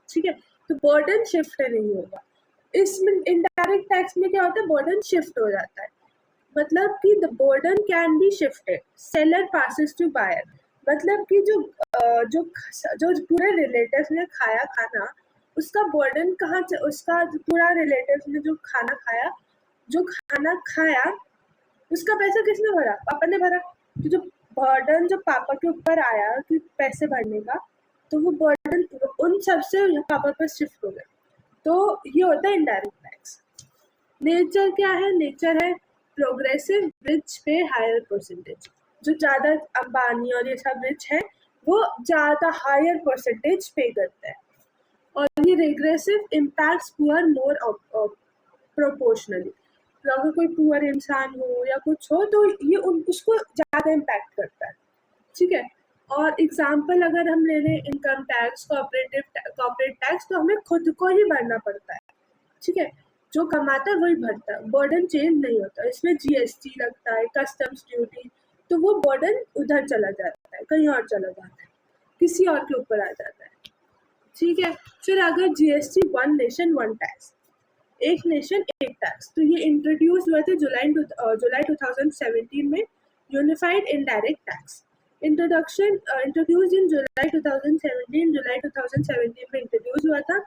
ठीक है। तो बर्डन शिफ्ट नहीं होगा। इसमें इनडायरेक्ट टैक्स में क्या होता है? बर्डन शिफ्ट हो जाता है। मतलब कि the burden can be shifted, seller passes to buyer. मतलब कि जो पूरे रिलेटिव्स ने खाया खाना, उसका बर्डन कहाँ से, उसका जो पूरा रिलेटिव्स ने जो खाना खाया उसका पैसा किसने भरा? पापा ने भरा। तो जो बर्डन जो पापा के ऊपर आया कि पैसे भरने का, तो वो बर्डन उन सबसे पापा पर शिफ्ट हो गया। तो ये होता है इनडायरेक्ट टैक्स। नेचर क्या है? नेचर है प्रोग्रेसिव, रिच पे हायर परसेंटेज। जो ज़्यादा अंबानी और ये सब रिच है वो ज़्यादा हायर परसेंटेज पे करता है। और ये रिग्रेसिव, इम्पैक्ट्स पुअर मोर प्रोपोर्शनली। अगर कोई पुअर इंसान हो या कुछ हो तो ये उसको ज़्यादा इम्पैक्ट करता है, ठीक है। और एग्जाम्पल अगर हम ले लें इनकम टैक्स, कॉर्पोरेट टैक्स, तो हमें खुद को ही भरना पड़ता है, ठीक है। जो कमाता है वही भरता है, बर्डन चेंज नहीं होता। इसमें जीएसटी लगता है, कस्टम्स ड्यूटी, तो वो बर्डन उधर चला जाता है, कहीं और चला जाता है, किसी और के ऊपर आ जाता है, ठीक है। फिर अगर GST one nation one tax, एक नेशन एक टैक्स, तो ये इंट्रोड्यूस हुए थे जुलाई 2017 में, unified indirect tax introduce in July 2017 में इंट्रोड्यूस हुआ था।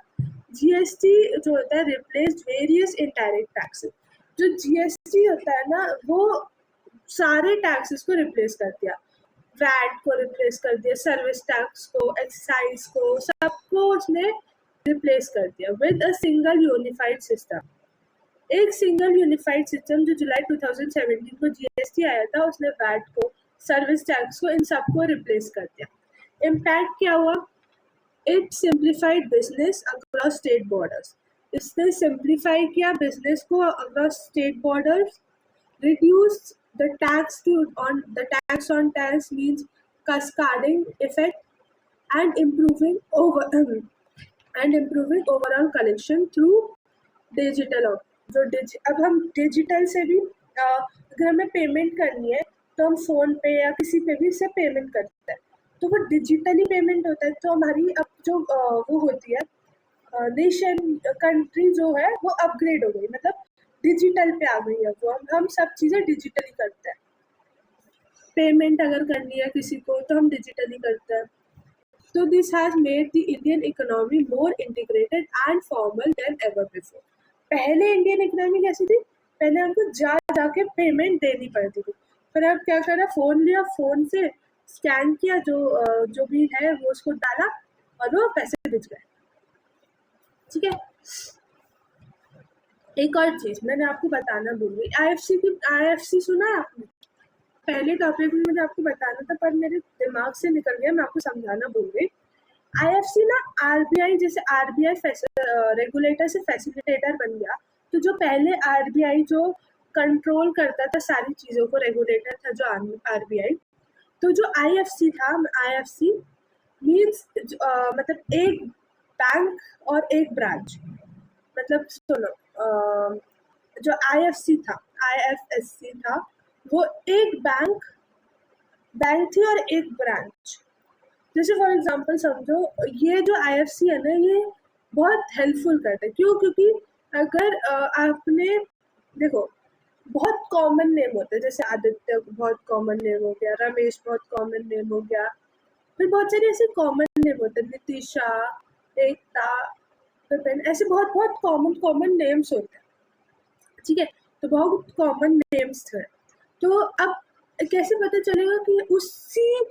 जीएसटी जो होता है रिप्लेस्ड वेरियस इनडायरेक्ट टैक्सेस। जो जीएसटी होता है ना, वो सारे टैक्सेस को रिप्लेस कर दिया, वैट को रिप्लेस कर दिया, सर्विस टैक्स को, एक्साइज को, सबको उसने रिप्लेस कर दिया with a single unified system. एक सिंगल यूनिफाइड सिस्टम जो जुलाई 2017 को जीएसटी आया था, उसने वैट को, सर्विस टैक्स को, इन सबको रिप्लेस कर दिया। इम्पैक्ट क्या हुआ? It simplified business across state borders. इसने सिंप्लीफाई किया बिजनेस को across state borders. Reduce the tax on tax means cascading effect and improving overall collection through digital अब हम डिजिटल से भी अगर हमें पेमेंट करनी है तो हम फोन पे या किसी पे भी से पेमेंट करते हैं, तो वो डिजिटली पेमेंट होता है। तो हमारी अब जो वो होती है नेशन कंट्री जो है वो अपग्रेड हो गई, मतलब डिजिटल पे आ गई है वो। हम सब चीज़ें डिजिटली करते हैं। पेमेंट अगर करनी है किसी को तो हम डिजिटली करते हैं। तो this has made the Indian economy more integrated and formal then ever before. पहले इंडियन इकोनॉमी कैसी थी? पहले हमको जाके पेमेंट देनी पड़ती थी, पर अब क्या करा, फ़ोन लिया, फ़ोन से स्कैन किया, जो भी है वो उसको डाला और वो पैसे भिज गए, ठीक है। एक और चीज़ मैंने आपको बताना भूल गई, आईएफसी सुना है आपने? पहले टॉपिक में मुझे आपको बताना था पर मेरे दिमाग से निकल गया, मैं आपको समझाना भूल गई। आईएफसी ना आरबीआई, जैसे आरबीआई रेगुलेटर से फैसिलिटेटर बन गया। तो जो पहले आरबीआई जो कंट्रोल करता था सारी चीज़ों को, रेगुलेटर था जो आरबीआई, तो जो आईएफसी था, आईएफसी मीन्स मतलब एक बैंक और एक ब्रांच। मतलब सुनो, जो आईएफसी था, आईएफएससी था, वो एक बैंक थी और एक ब्रांच। जैसे फॉर एग्जांपल समझो, ये जो आईएफसी है ना, ये बहुत हेल्पफुल करता है। क्यों? क्योंकि अगर आपने देखो, बहुत कॉमन नेम होते हैं, जैसे आदित्य बहुत कॉमन नेम हो गया, रमेश बहुत कॉमन नेम हो गया, फिर बहुत सारे ऐसे कॉमन नेम होते हैं, नितिशा, एकता, विपिन, ऐसे बहुत बहुत कॉमन नेम्स होते हैं, ठीक है। तो बहुत कॉमन नेम्स थे। तो अब कैसे पता चलेगा कि उसी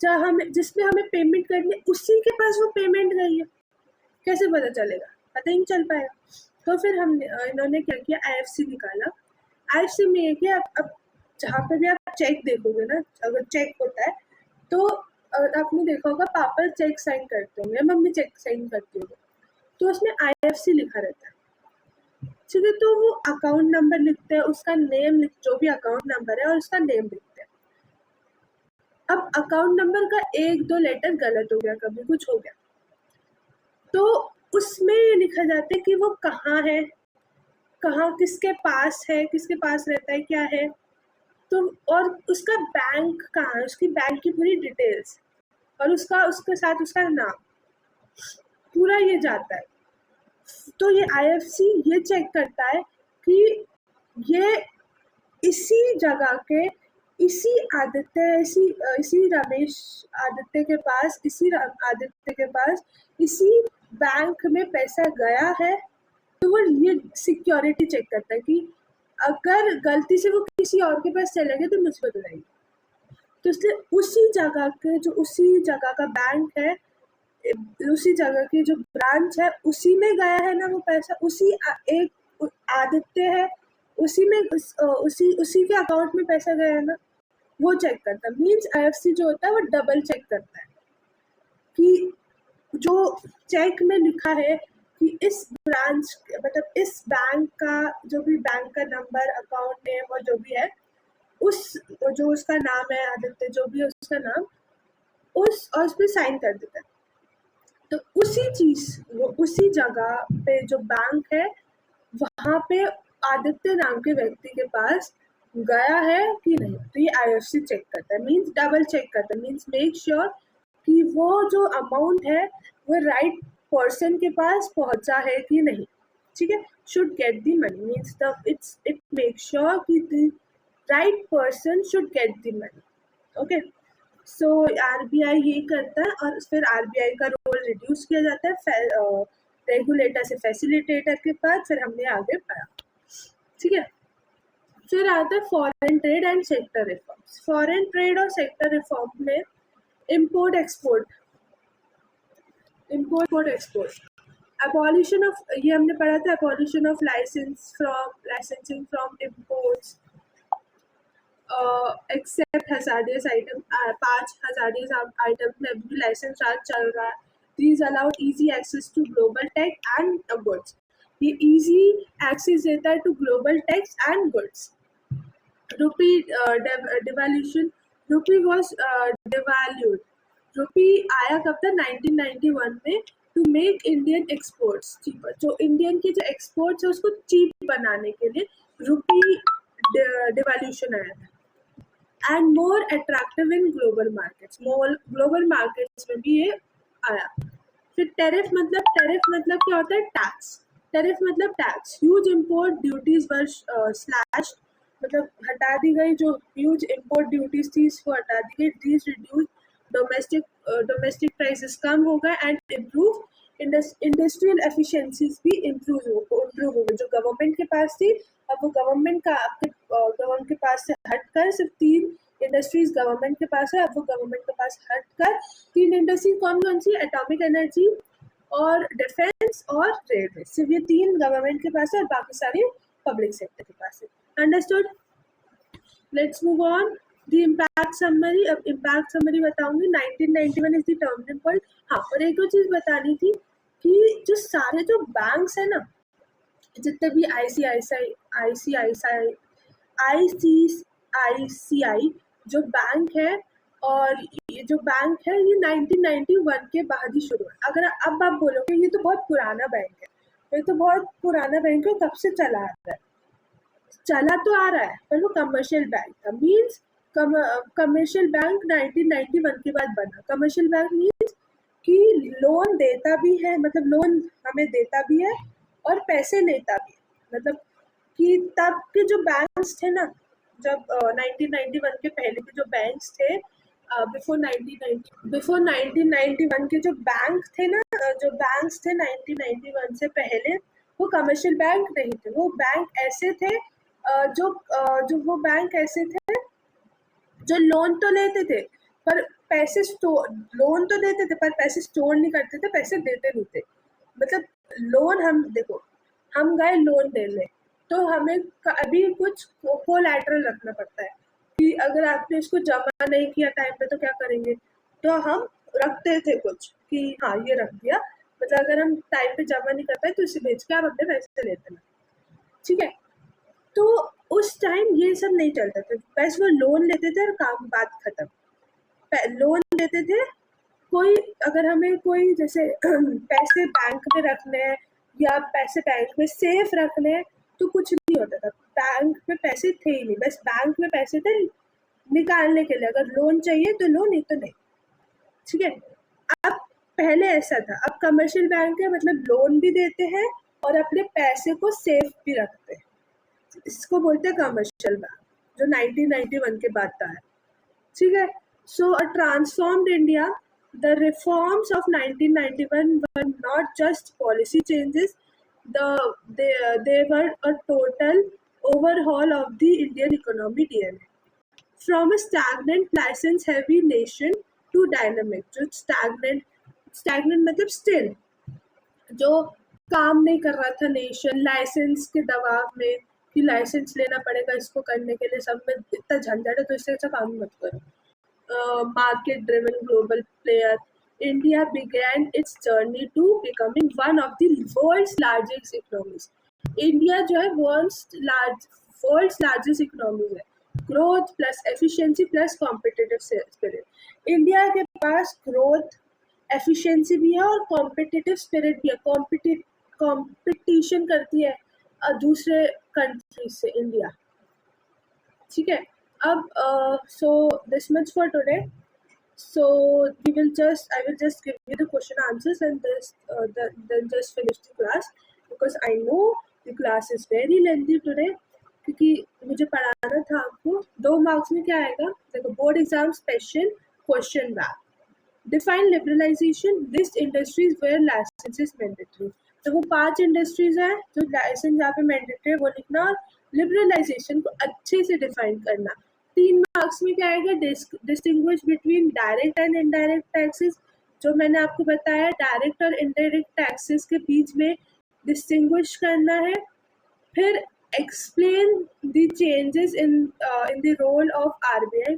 जहाँ हमें, जिसमें हमें पेमेंट करनी है, उसी के पास वो पेमेंट गई है? कैसे पता चलेगा? पता ही नहीं चल पाएगा। तो फिर इन्होंने क्या किया, आईएफसी निकाला। आईएफसी में ये किया, अब जहाँ पे भी आप चेक देखोगे ना, अगर चेक होता है तो आपने देखा होगा पापा चेक साइन करते होंगे, मम्मी चेक साइन करती होगी, तो उसमें आईएफसी लिखा रहता है, ठीक है। तो वो अकाउंट नंबर लिखते हैं, उसका नेम जो भी अकाउंट नंबर है और उसका नेम लिखते हैं। अब अकाउंट नंबर का एक दो लेटर गलत हो गया, कभी कुछ हो गया, तो उसमें ये लिखा जाता है कि वो कहाँ है, कहाँ, किसके पास है, किसके पास रहता है, क्या है, तो और उसका बैंक कहाँ है, उसकी बैंक की पूरी डिटेल्स, और उसके साथ उसका नाम, पूरा ये जाता है। तो ये आईएफसी ये चेक करता है कि ये इसी जगह के, इसी आदित्य, इसी रमेश आदित्य के पास, इसी बैंक में पैसा गया है। तो वो ये सिक्योरिटी चेक करता है कि अगर गलती से वो किसी और के पास चले गए तो मुसीबत हो जाएगी। तो इसलिए उसी जगह का बैंक है, उसी जगह की जो ब्रांच है, उसी में गया है ना वो पैसा, एक आदित्य है, उसी में उसी के अकाउंट में पैसा गया है ना, वो चेक करता है। मीन्स आईएफसी जो होता है वो डबल चेक करता है कि जो चेक में लिखा है कि इस ब्रांच मतलब इस बैंक का जो भी बैंक का नंबर, अकाउंट नेम और जो भी है, उस जो उसका नाम है आदित्य, जो भी है उसका नाम, उस पे साइन कर देता है। तो उसी चीज वो उसी जगह पे जो बैंक है वहां पे आदित्य नाम के व्यक्ति के पास गया है कि नहीं, तो ये आईएफएससी चेक करता है, मींस डबल चेक करता है, मींस मेक श्योर कि वो जो अमाउंट है वो राइट पर्सन के पास पहुंचा है कि नहीं। ठीक है, should get the money, means the it make sure कि the right person should get the money. Okay, so RBI ये करता है और फिर आरबीआई का रोल रिड्यूस किया जाता है रेगुलेटर से फैसिलिटेटर के पास, फिर हमने आगे पढ़ा। ठीक है, फिर आता है foreign trade and sector reforms. Foreign trade और सेक्टर रिफॉर्म में इम्पोर्ट एक्सपोर्ट abolition of, ये हमने पढ़ा था, abolition of licensing from imports except hazardous item, 5 hazardous items में अभी लाइसेंस राज चल रहा है। These allow easy access to global tech and goods, ये easy access देता है to global tech and goods। Rupee devaluation, rupee was devalued, rupee आया कब था 1991 में, to make Indian exports cheaper, जो इंडियन के जो एक्सपोर्ट्स है उसको चीप बनाने के लिए रूपी डिवैल्यूशन आया था। And more attractive in global markets, global markets में भी ये आया। फिर टैरिफ मतलब क्या होता है, टैक्स। टैरिफ मतलब टैक्स, ह्यूज इम्पोर्ट ड्यूटीज वर स्लैश्ड, मतलब हटा दी गई, जो ह्यूज इम्पोर्ट ड्यूटीज थी इसको हटा दी गई। दीज रिड्यूस डोमेस्टिक प्राइसेस कम हो गए एंड इम्प्रूव इंडस्ट्रियल एफिशिएंसीज भी इम्प्रूव हो गई। जो गवर्नमेंट के पास थी अब वो गवर्नमेंट के पास से हटकर सिर्फ 3 इंडस्ट्रीज गवर्नमेंट के पास है, अब वो गवर्नमेंट के पास हटकर 3 इंडस्ट्रीज कौन सी, एटॉमिक एनर्जी और डिफेंस और रेलवे, सिर्फ ये 3 गवर्नमेंट के पास है और बाकी सारे पब्लिक सेक्टर के पास है। Understood, let's move on the impact summary. अब इम्पैक्ट समरी बताऊंगी। 1991 इज द टर्निंग पॉइंट। हाँ, और एक और चीज बतानी थी कि जो सारे जो बैंक्स है ना, जितने भी आईसीआईसीआई जो बैंक है, और ये जो बैंक है ये 1991 के बाद ही शुरू है। अगर अब आप बोलोगे ये तो बहुत पुराना बैंक है, ये तो बहुत पुराना बैंक है, कब से चला आ रहा है, चला तो आ रहा है पर वो कमर्शियल बैंक था। मीन्स कमर्शियल बैंक 1991 के बाद बना। कमर्शियल बैंक मीन्स कि लोन देता भी है, मतलब लोन हमें देता भी है और पैसे लेता भी है। मतलब कि तब के जो बैंक्स थे ना, जब 1991 के पहले के जो बैंक्स थे, बिफोर 1991 के जो बैंक थे ना, जो बैंक्स थे 1991 से पहले, वो कमर्शियल बैंक नहीं थे। वो बैंक ऐसे थे जो वो बैंक ऐसे थे जो लोन तो लेते थे पर पैसे लोन तो देते थे पर पैसे स्टोर नहीं करते थे, पैसे देते नहीं थे। मतलब लोन, हम गए लोन लेने तो हमें अभी कुछ कोलैटरल रखना पड़ता है कि अगर आपने इसको जमा नहीं किया टाइम पे तो क्या करेंगे, तो हम रखते थे कुछ कि हाँ ये रख दिया, मतलब अगर हम टाइम पे जमा नहीं कर पाए तो इसे बेच के आप अपने पैसे लेते ना। ठीक है, तो उस टाइम ये सब नहीं चलता था, बस वो लोन लेते थे और काम बात खत्म। लोन लेते थे, कोई अगर हमें कोई जैसे पैसे बैंक में रखने हैं या पैसे बैंक में सेफ रखने हैं तो कुछ नहीं होता था। बैंक में पैसे थे ही नहीं, बस बैंक में पैसे थे निकालने के लिए, अगर लोन चाहिए तो लो, नहीं तो नहीं। ठीक है, अब पहले ऐसा था, अब कमर्शियल बैंक है मतलब लोन भी देते हैं और अपने पैसे को सेफ भी रखते हैं, इसको बोलते हैं कमर्शियल बैंक, जो 1991 के बाद था। ठीक है, so a transformed India, the reforms of 1991 were not just policy changes, they were a total overhaul of the Indian economy DNA. From a stagnant license heavy nation to dynamic, जो stagnant मतलब still, जो काम नहीं कर रहा था nation, licence के दबाव में कि लाइसेंस लेना पड़ेगा इसको करने के लिए, सब में इतना झंझट है तो इससे अच्छा काम मत करो। Market driven global player, India began its journey to becoming one of the world's largest economies. India जो है वर्ल्ड्स लार्जेस्ट इकोनॉमी है. Growth plus efficiency plus competitive spirit. India के पास ग्रोथ एफिशिएंसी भी है और कॉम्पिटिटिव स्पिरिट भी है. Competition करती है दूसरे कंट्रीज से इंडिया. ठीक है. अब so this much for today. So I will just give you the question answers and then just finish the class because I know the class is very lengthy today. क्योंकि मुझे पढ़ाना था आपको. 2 marks में क्या आएगा देखो. Board exam special question bank. Define liberalisation list industries where licence is mandatory. तो वो 5 इंडस्ट्रीज है जो लाइसेंस यहाँ पे मैंडेटरी है वो लिखना और लिबरलाइजेशन को अच्छे से डिफाइन करना. 3 मार्क्स में क्या आएगा. Distinguish between direct and indirect taxes. जो मैंने आपको बताया डायरेक्ट और इनडायरेक्ट टैक्सेस के बीच में डिस्टिंग्विश करना है. फिर explain the changes in the role of RBI.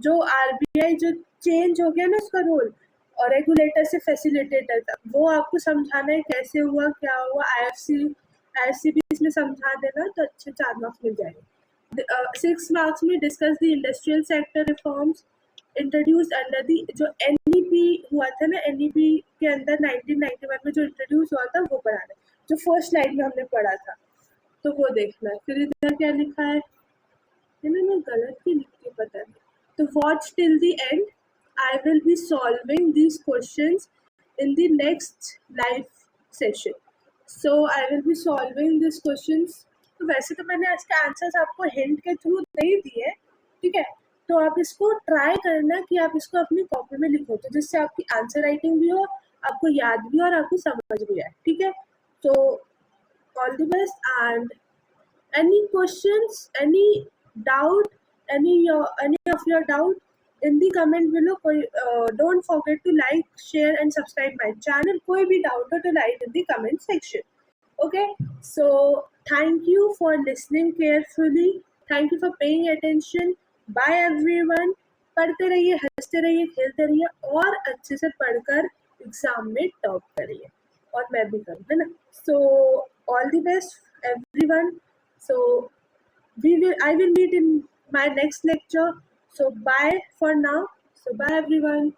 जो आरबीआई जो चेंज हो गया ना उसका रोल और रेगुलेटर से फैसिलिटेटर तक वो आपको समझाना है कैसे हुआ क्या हुआ. आईएफसी भी इसमें समझा देना तो अच्छे 4 मार्क्स मिल जाएंगे. 6 मार्क्स में discuss the industrial sector reforms introduce under the. जो एनईपी हुआ था ना एनईपी के अंदर 1991 में जो इंट्रोड्यूस हुआ था वो पढ़ाना. जो फर्स्ट स्लाइड में हमने पढ़ा था तो वो देखना है. फिर इधर क्या लिखा है मैंने गलत ही लिख के पता नहीं. तो watch till the end. I will be solving these questions in the next live session. So I will be solving these questions. तो वैसे तो मैंने आज के आंसर्स आपको हिंट के थ्रू दे दिए. ठीक है. तो आप इसको ट्राई करना कि आप इसको अपनी कॉपी में लिखो तो जिससे आपकी आंसर राइटिंग भी हो आपको याद भी हो और आपको समझ भी आए. ठीक है. तो all the best and any questions, any doubt, any of your doubt in the comment below. Don't forget to like, share and subscribe my channel. कोई भी doubt हो तो like in the comment section. Okay, so thank you for listening carefully. Thank you for paying attention. Bye everyone. पढ़ते रहिए, हंसते रहिए, खेलते रहिए और अच्छे से पढ़कर एग्जाम में टॉप करिए और मैं भी करूँ है ना. So all the best everyone. So I will meet in my next lecture. So bye for now. So bye everyone.